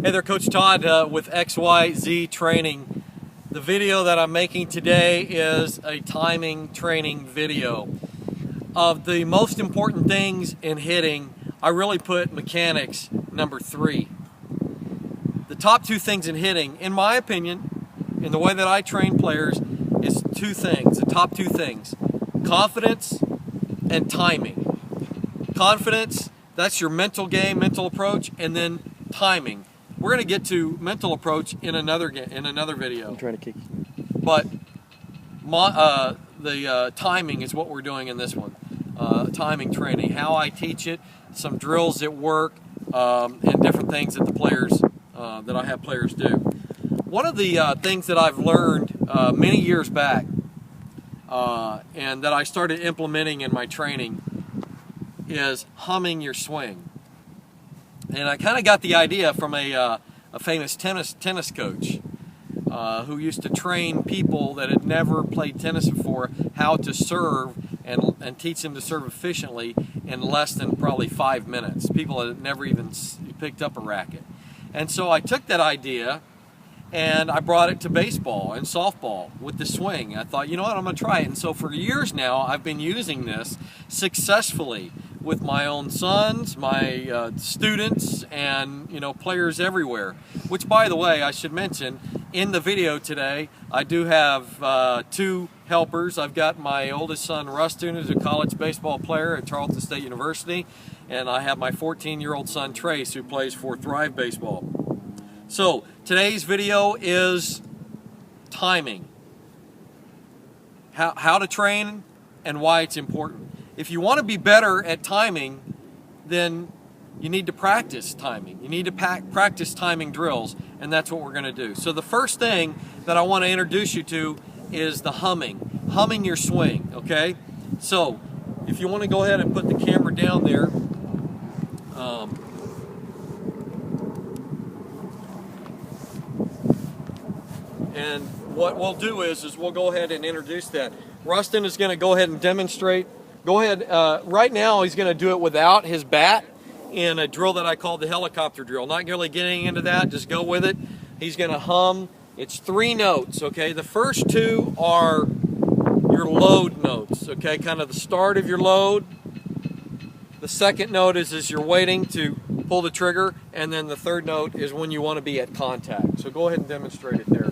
Hey there, Coach Todd with XYZ Training. The video that I'm making today is a timing training video. Of the most important things in hitting, I really put mechanics number 3. The top 2 things in hitting, in my opinion, in the way that I train players, is 2 things, the top 2 things. Confidence and timing. Confidence, that's your mental game, mental approach, and then timing. We're going to get to mental approach in another video. I'm trying to kick you. But the timing is what we're doing in this one. Timing training, how I teach it, some drills at work, and different things that the players, that I have players do. One of the things that I've learned many years back, and that I started implementing in my training, is humming your swing. And I kind of got the idea from a famous tennis coach who used to train people that had never played tennis before how to serve and teach them to serve efficiently in less than probably 5 minutes. People that had never even picked up a racket. And so I took that idea and I brought it to baseball and softball with the swing. I thought, you know what, I'm going to try it. And so for years now, I've been using this successfully with my own sons, my students, and players everywhere. Which, by the way, I should mention, in the video today, I do have 2 helpers. I've got my oldest son, Rustin, who's a college baseball player at Tarleton State University, and I have my 14-year-old son, Trace, who plays for Thrive Baseball. So, today's video is timing. How to train and why it's important. If you want to be better at timing, then you need to practice timing. You need to practice timing drills, and that's what we're going to do. So the first thing that I want to introduce you to is the humming. Humming your swing, okay? So if you want to go ahead and put the camera down there, and what we'll do is we'll go ahead and introduce that. Rustin is going to go ahead and demonstrate. Go ahead. Right now he's going to do it without his bat in a drill that I call the helicopter drill. Not really getting into that, just go with it. He's going to hum. It's 3 notes, okay? The first 2 are your load notes, okay? Kind of the start of your load. The second note is as you're waiting to pull the trigger, and then the third note is when you want to be at contact. So go ahead and demonstrate it there.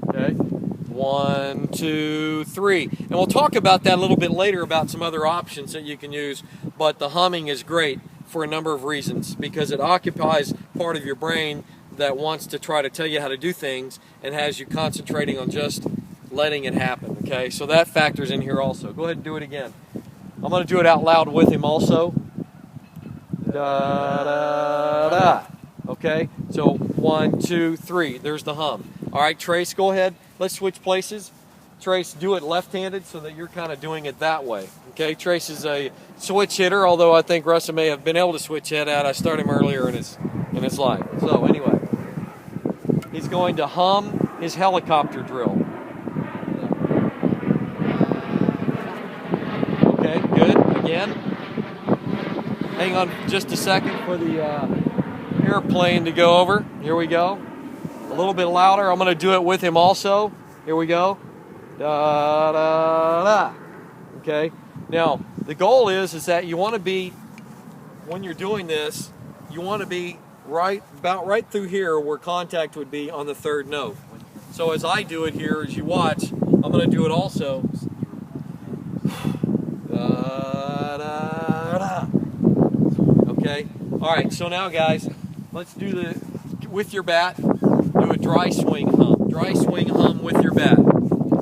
Okay, 1, 2, 3. And we'll talk about that a little bit later about some other options that you can use, but the humming is great for a number of reasons because it occupies part of your brain that wants to try to tell you how to do things and has you concentrating on just letting it happen, okay? So that factors in here also. Go ahead and do it again. I'm going to do it out loud with him also. Da, da, da. Okay, so 1, 2, 3. There's the hum. All right, Trace, go ahead. Let's switch places. Trace, do it left-handed so that you're kind of doing it that way. Okay, Trace is a switch hitter, although I think Russell may have been able to switch that out. I started him earlier in his life. So anyway, he's going to hum his helicopter drill. Okay, good. Again. Hang on just a second for the airplane to go over. Here we go. A little bit louder. I'm going to do it with him also. Here we go. Da, da, da. Okay. Now, the goal is that you want to be, when you're doing this, you want to be about right through here where contact would be on the 3rd note. So as I do it here, as you watch, I'm going to do it also. Da, da, da. Okay. All right. So now, guys, let's do with your bat. Do a dry swing hum. Dry swing hum with your bat.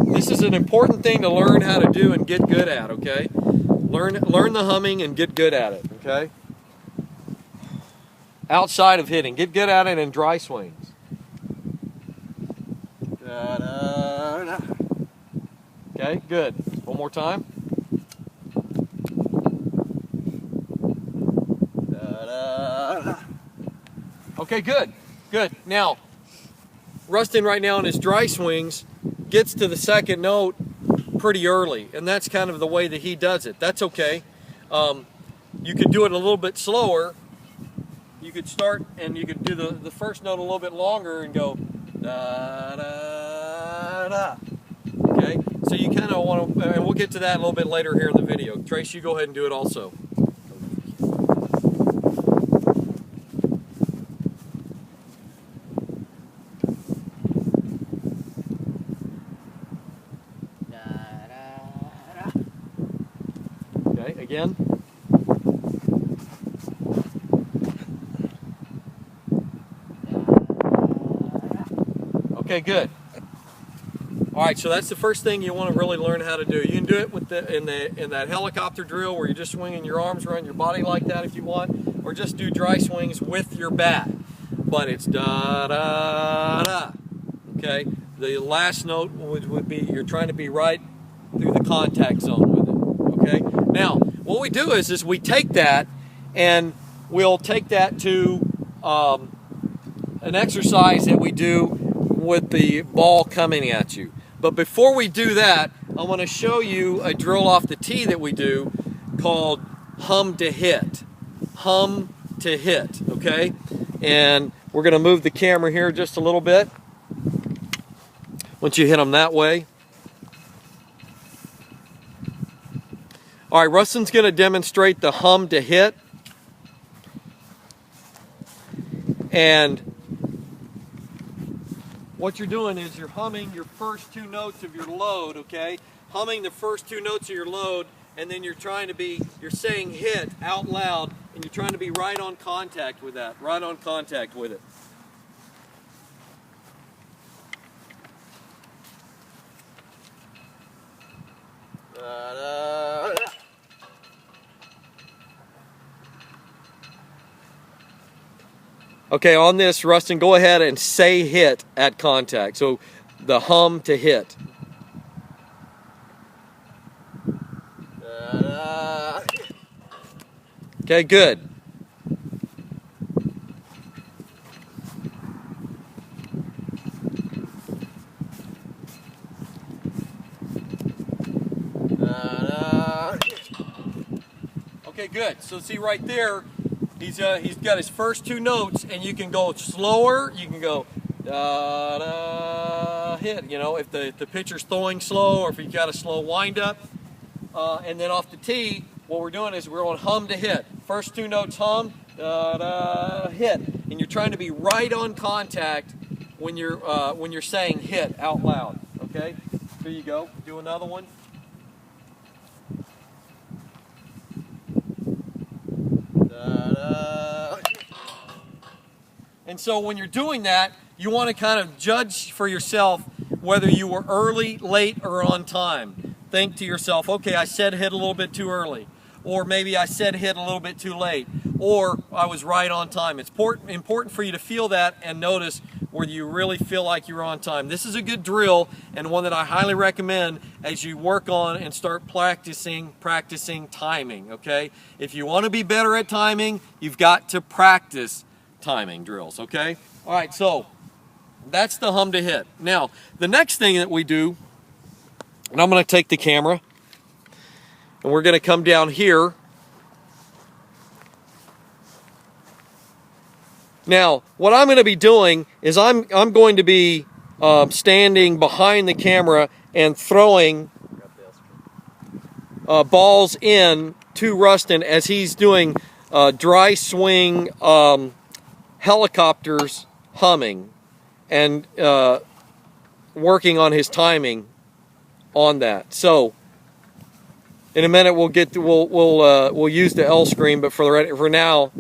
This is an important thing to learn how to do and get good at, okay? Learn the humming and get good at it, okay? Outside of hitting, get good at it in dry swings. Da, da, da. Okay, good. One more time. Da, da, da. Okay, good. Good. Now, Rustin right now in his dry swings gets to the 2nd note pretty early, and that's kind of the way that he does it. That's okay. You could do it a little bit slower. You could start and you could do the first note a little bit longer and go da da da. Okay, so you kind of want to, and we'll get to that a little bit later here in the video. Trace, you go ahead and do it also. Okay, again. Okay, good. All right, so that's the first thing you want to really learn how to do. You can do it with in that helicopter drill where you're just swinging your arms around your body like that if you want, or just do dry swings with your bat. But it's da da da. Okay, the last note would be you're trying to be right through the contact zone with it. Okay. Now, what we do is we take that and we'll take that to an exercise that we do with the ball coming at you. But before we do that, I want to show you a drill off the tee that we do called hum to hit. Hum to hit, okay? And we're going to move the camera here just a little bit. Once you hit them that way. All right, Rustin's going to demonstrate the hum to hit. And what you're doing is you're humming your first two notes of your load, okay? Humming the first two notes of your load, and then you're saying hit out loud, and you're trying to be right on contact with that, right on contact with it. Okay, on this, Rustin, go ahead and say hit at contact. So the hum to hit. Okay, good. Okay, good. So see right there, he's got his first two notes, and you can go slower. You can go da da hit. You know, if the pitcher's throwing slow, or if you've got a slow windup, and then off the tee, what we're doing is we're on hum to hit. First two notes hum, da da hit, and you're trying to be right on contact when you're saying hit out loud. Okay, here you go. Do another one. And so when you're doing that, you want to kind of judge for yourself whether you were early, late, or on time. Think to yourself, okay, I said hit a little bit too early, or maybe I said hit a little bit too late, or I was right on time. It's important for you to feel that and notice whether you really feel like you're on time. This is a good drill, and one that I highly recommend as you work on and start practicing timing, okay? If you want to be better at timing, you've got to practice timing drills, okay? All right, so that's the hum to hit. Now, the next thing that we do, and I'm going to take the camera, and we're going to come down here. Now, what I'm going to be doing is I'm going to be standing behind the camera and throwing balls in to Rustin as he's doing dry swing helicopters humming and working on his timing on that. So in a minute we'll use the L screen, but for now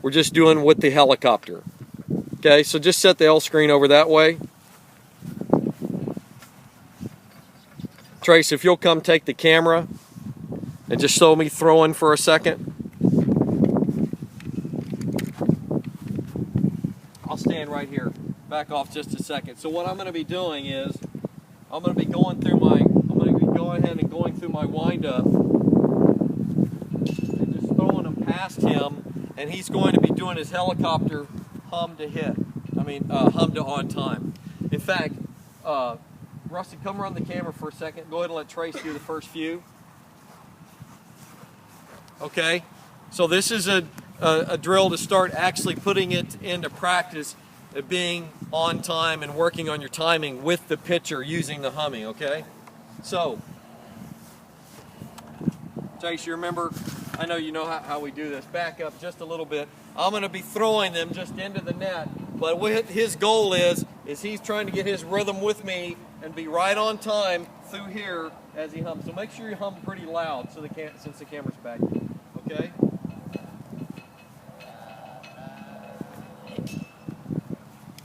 we're just doing with the helicopter. Okay, so just set the L screen over that way. Trace, if you'll come take the camera and just show me throwing for a second. I'll stand right here. Back off just a second. So what I'm going to be doing is I'm going to be going through my windup and just throwing them past him, and he's going to be doing his helicopter hum to hit. Hum to on time. In fact, Rusty, come around the camera for a second. Go ahead and let Trace do the first few. Okay, so this is a drill to start actually putting it into practice of being on time and working on your timing with the pitcher using the humming, okay? So, Trace, you remember, I know you know how we do this. Back up just a little bit. I'm going to be throwing them just into the net, but what his goal is he's trying to get his rhythm with me and be right on time through here as he hums. So make sure you hum pretty loud so since the camera's back, okay?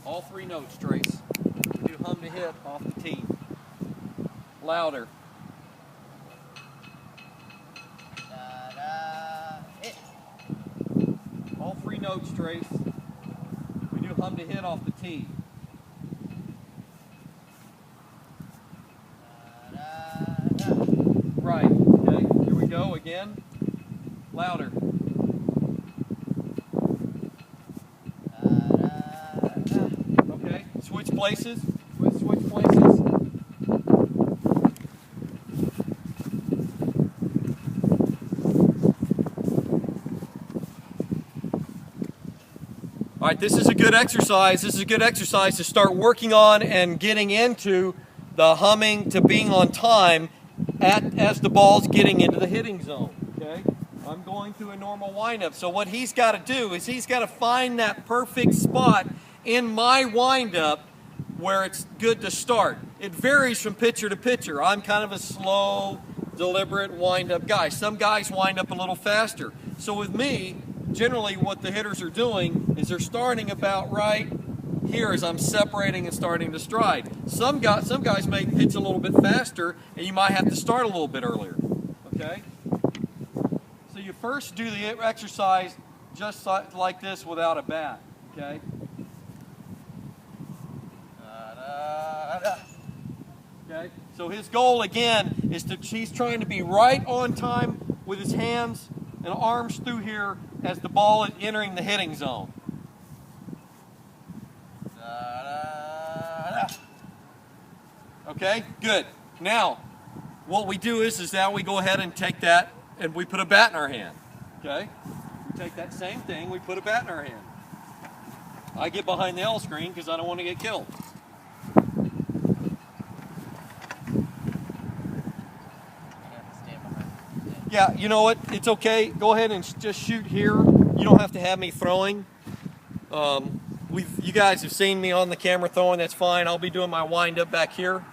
All three notes, Trace. We do hum to hit off the tee. Louder. All three notes, Trace. We do hum to hit off the tee. Right, okay, here we go again. Louder. Okay, switch places. Switch places. All right, this is a good exercise. This is a good exercise to start working on and getting into the humming to being on time as the ball's getting into the hitting zone, okay? I'm going through a normal windup. So what he's got to do is he's got to find that perfect spot in my windup where it's good to start. It varies from pitcher to pitcher. I'm kind of a slow, deliberate wind-up guy. Some guys wind up a little faster. So with me, generally what the hitters are doing is they're starting about right here as I'm separating and starting to stride. Some guys may pitch a little bit faster, and you might have to start a little bit earlier, okay? So you first do the exercise just like this without a bat, okay? Okay, so his goal again is he's trying to be right on time with his hands and arms through here as the ball is entering the hitting zone. Okay, good. Now, what we do is now we go ahead and take that and we put a bat in our hand. Okay? We take that same thing, we put a bat in our hand. I get behind the L screen because I don't want to get killed. Yeah, you know what? It's okay. Go ahead and just shoot here. You don't have to have me throwing. You guys have seen me on the camera throwing. That's fine. I'll be doing my wind up back here.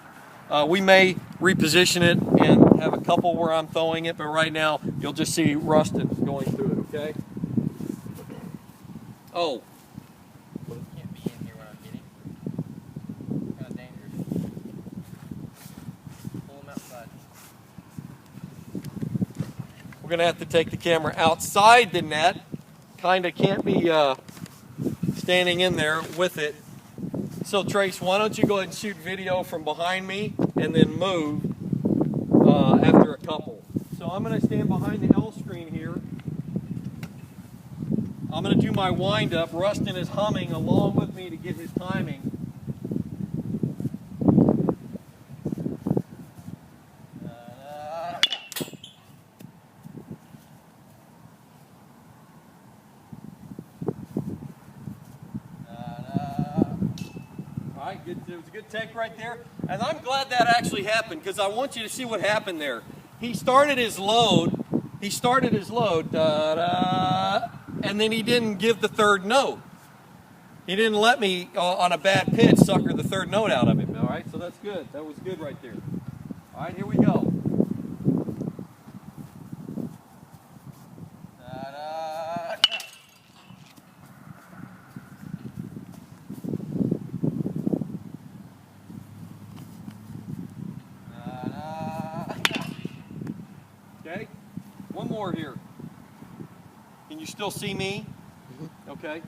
We may reposition it and have a couple where I'm throwing it, but right now you'll just see Rustin going through it. Okay. Oh. Can't be in here when I'm hitting. Kind of dangerous. Pull them outside. We're going to have to take the camera outside the net. Kind of can't be standing in there with it. So Trace, why don't you go ahead and shoot video from behind me and then move after a couple. So I'm going to stand behind the L screen here. I'm going to do my wind up. Rustin is humming along with me to get his timing. Good, it was a good take right there. And I'm glad that actually happened because I want you to see what happened there. He started his load, da-da, and then he didn't give the third note. He didn't let me, on a bad pitch, sucker the third note out of him. All right, so that's good. That was good right there. All right, here we go. Okay, one more here. Can you still see me? Okay.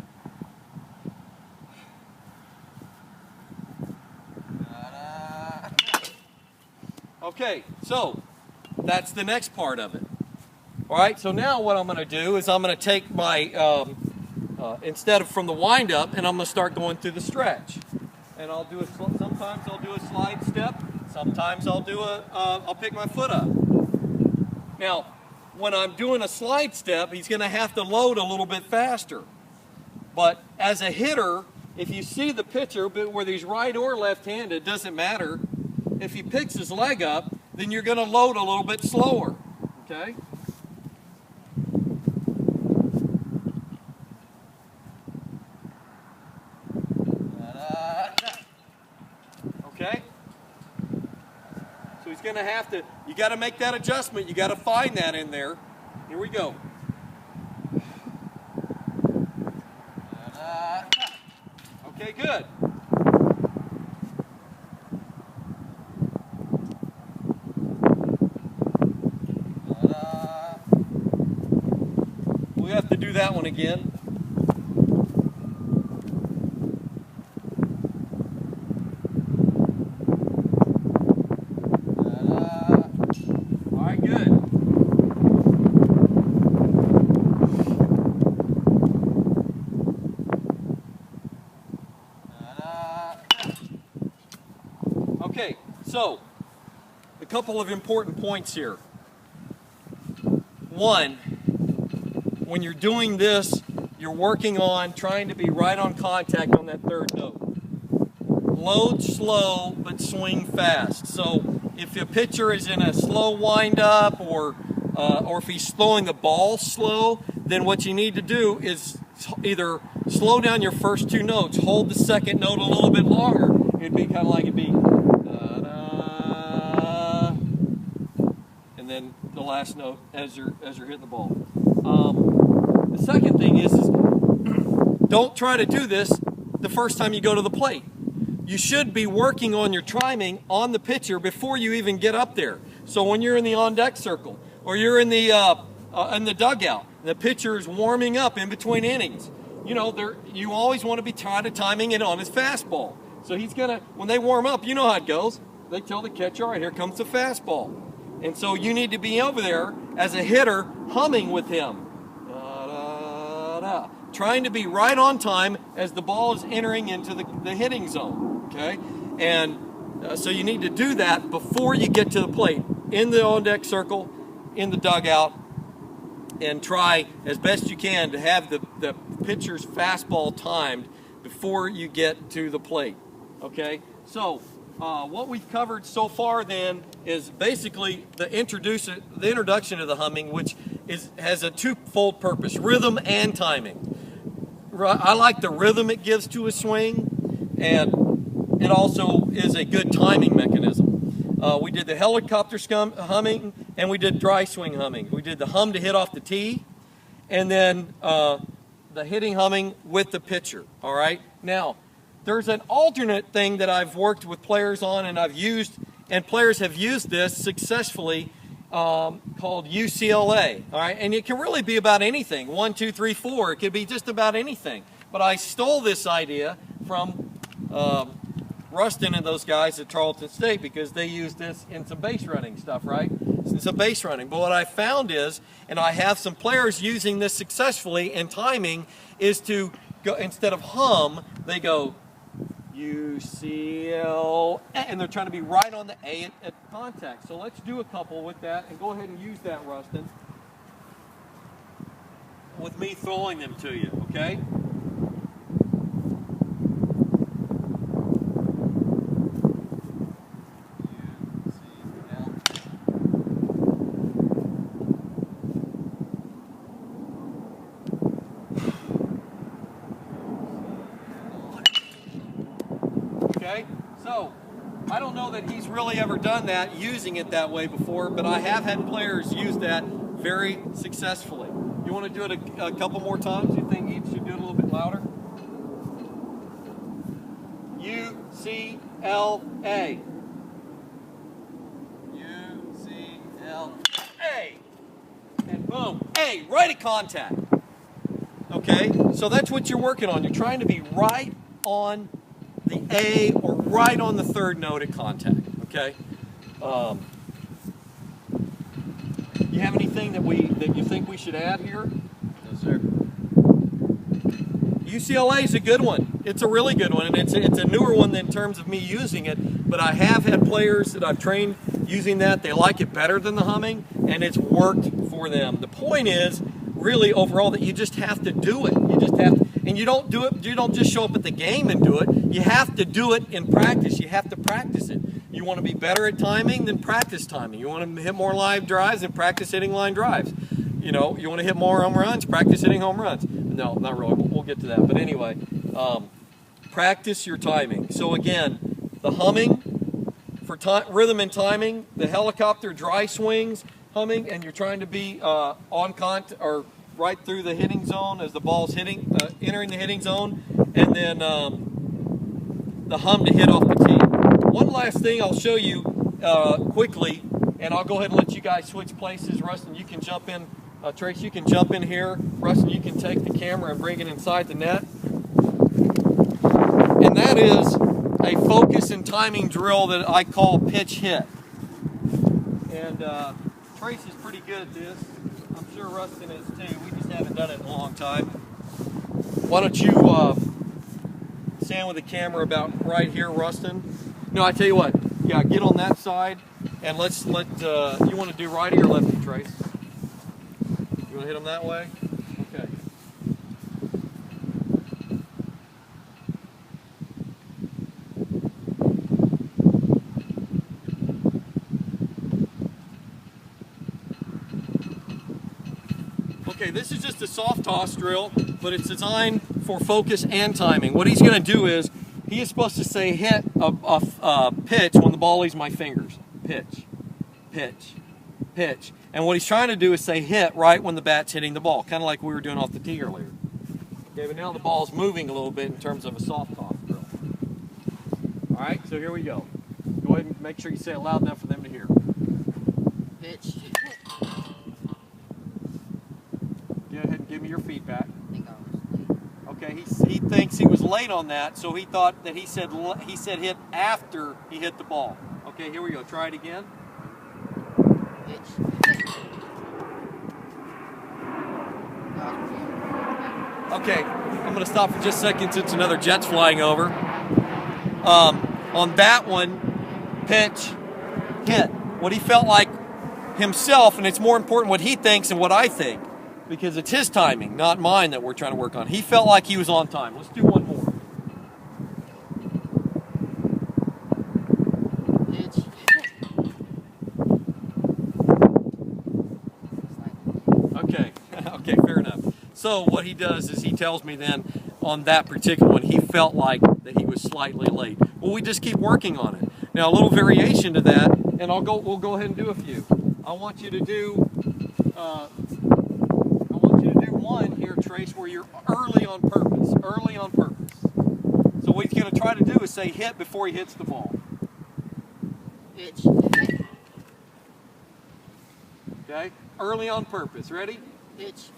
Okay, so that's the next part of it. All right, so now what I'm going to do is I'm going to take my, instead of from the wind up, and I'm going to start going through the stretch. And I'll do sometimes I'll do a slide step. Sometimes I'll pick my foot up. Now, when I'm doing a slide step, he's going to have to load a little bit faster. But as a hitter, if you see the pitcher, whether he's right or left-handed, it doesn't matter. If he picks his leg up, then you're going to load a little bit slower. Okay? Okay? So he's going to have to, you got to make that adjustment. You got to find that in there. Here we go. Okay, good. We have to do that one again. All right, good. Okay, so a couple of important points here. One, when you're doing this, you're working on trying to be right on contact on that third note. Load slow, but swing fast. So if your pitcher is in a slow wind-up or if he's throwing the ball slow, then what you need to do is either slow down your first two notes, hold the second note a little bit longer. It'd be kind of like it'd be da-da, and then the last note as you're hitting the ball. The second thing is don't try to do this the first time you go to the plate. You should be working on your timing on the pitcher before you even get up there. So when you're in the on-deck circle or you're in the dugout, the pitcher is warming up in between innings. You know, you always want to be timing it on his fastball. So he's gonna, when they warm up, you know how it goes. They tell the catcher, all right, here comes the fastball. And so you need to be over there as a hitter humming with him. Trying to be right on time as the ball is entering into the hitting zone, okay? And so you need to do that before you get to the plate, in the on-deck circle, in the dugout, and try as best you can to have the pitcher's fastball timed before you get to the plate, okay? So what we've covered so far then is basically the introduction of the humming, which has a twofold purpose, rhythm and timing. I like the rhythm it gives to a swing, and it also is a good timing mechanism. We did the helicopter humming, and we did dry swing humming. We did the hum to hit off the tee, and then the hitting humming with the pitcher, all right? Now, there's an alternate thing that I've worked with players on, and I've used, and players have used this successfully, called UCLA, all right? And it can really be about anything, 1, 2, 3, 4. It could be just about anything. But I stole this idea from Rustin and those guys at Tarleton State because they used this in some base running stuff, right? In some base running. But what I found is, and I have some players using this successfully in timing, is to go, instead of hum, they go UCL, and they're trying to be right on the A at contact. So let's do a couple with that, and go ahead and use that, Rustin, with me throwing them to you, okay? Okay, so I don't know that he's really ever done that, using it that way before, but I have had players use that very successfully. You want to do it a couple more times? You think each should do it a little bit louder? U-C-L-A. U-C-L-A. And boom, A, right at contact. Okay, so that's what you're working on. You're trying to be right on the A or right on the third note at contact, okay? You have anything that you think we should add here? No, sir. UCLA is a good one. It's a really good one, and it's a newer one in terms of me using it, but I have had players that I've trained using that. They like it better than the humming, and it's worked for them. The point is really overall that you just have to do it. You just have to, and you don't do it, you don't just show up at the game and do it. You have to do it in practice. You have to practice it. You want to be better at timing, then practice timing. You want to hit more live drives, then practice hitting line drives. You know, you want to hit more home runs, practice hitting home runs. No, not really. We'll get to that. But anyway, practice your timing. So again, the humming for rhythm and timing, the helicopter dry swings, humming, and you're trying to be on contact or right through the hitting zone as the ball's hitting, entering the hitting zone, and then the hum to hit off the tee. One last thing I'll show you quickly, and I'll go ahead and let you guys switch places. Rustin, you can jump in. Trace, you can jump in here. Rustin, you can take the camera and bring it inside the net. And that is a focus and timing drill that I call pitch hit. And Trace is pretty good at this. I'm sure Rustin is too. We just haven't done it in a long time. Why don't you stand with the camera about right here, Rustin? No, I tell you what. Yeah, get on that side, and let's let. You want to do righty or lefty, Trace? You want to hit them that way? Okay. Okay, this is just a soft toss drill, but it's designed for focus and timing. What he's going to do is, he is supposed to say hit a pitch when the ball leaves my fingers. Pitch, pitch, pitch. And what he's trying to do is say hit right when the bat's hitting the ball, kind of like we were doing off the tee earlier. Okay, but now the ball's moving a little bit in terms of a soft toss drill. All right, so here we go. Go ahead and make sure you say it loud enough for them to hear. Pitch. Go ahead and give me your feedback. I think I was late. Okay, he thinks he was late on that, so he thought that he said hit after he hit the ball. Okay, here we go. Try it again. Pitch. Okay, I'm going to stop for just a second since another jet's flying over. On that one, pitch, hit. What he felt like himself, and it's more important what he thinks than what I think, because it's his timing, not mine, that we're trying to work on. He felt like he was on time. Let's do one more. Pitch. Okay, okay, fair enough. So what he does is he tells me then on that particular one, he felt like that he was slightly late. Well, we just keep working on it. Now, a little variation to that, and we'll go ahead and do a few. I want you to do one here, Trace, where you're early on purpose. Early on purpose. So what he's going to try to do is say hit before he hits the ball. Pitch. Okay? Early on purpose. Ready? Pitch.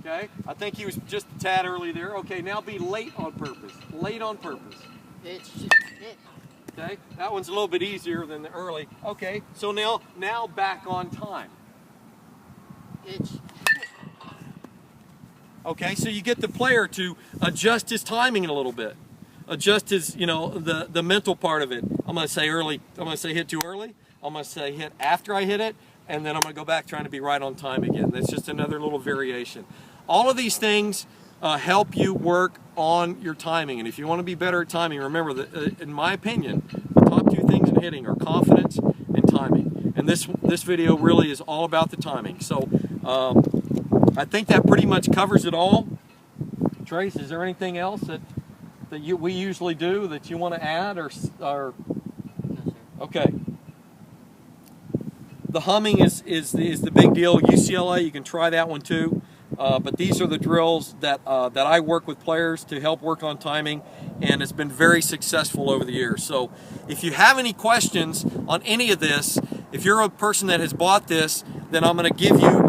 Okay? I think he was just a tad early there. Okay, now be late on purpose. Late on purpose. Pitch. Hit. Okay? That one's a little bit easier than the early. Okay, so now back on time. Pitch. Okay, so you get the player to adjust his timing a little bit. Adjust his, the mental part of it. I'm going to say early. I'm going to say hit too early. I'm going to say hit after I hit it. And then I'm going to go back trying to be right on time again. That's just another little variation. All of these things help you work on your timing. And if you want to be better at timing, remember that, in my opinion, the top two things in hitting are confidence and timing. And this video really is all about the timing. So I think that pretty much covers it all. Trace, is there anything else that we usually do that you want to add or No, sir. okay? The humming is the big deal. UCLA, you can try that one too. But these are the drills that I work with players to help work on timing, and it's been very successful over the years. So if you have any questions on any of this, if you're a person that has bought this, then I'm going to give you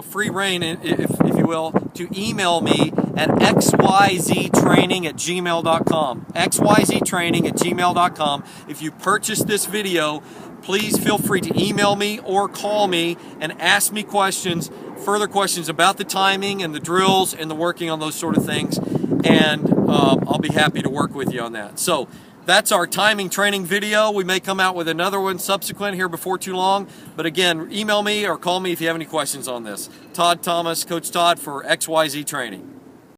free reign, if you will, to email me at xyztraining@gmail.com. xyztraining@gmail.com. If you purchase this video, please feel free to email me or call me and ask me further questions about the timing and the drills and the working on those sort of things, and I'll be happy to work with you on that. So that's our timing training video. We may come out with another one subsequent here before too long. But again, email me or call me if you have any questions on this. Todd Thomas, Coach Todd for XYZ Training.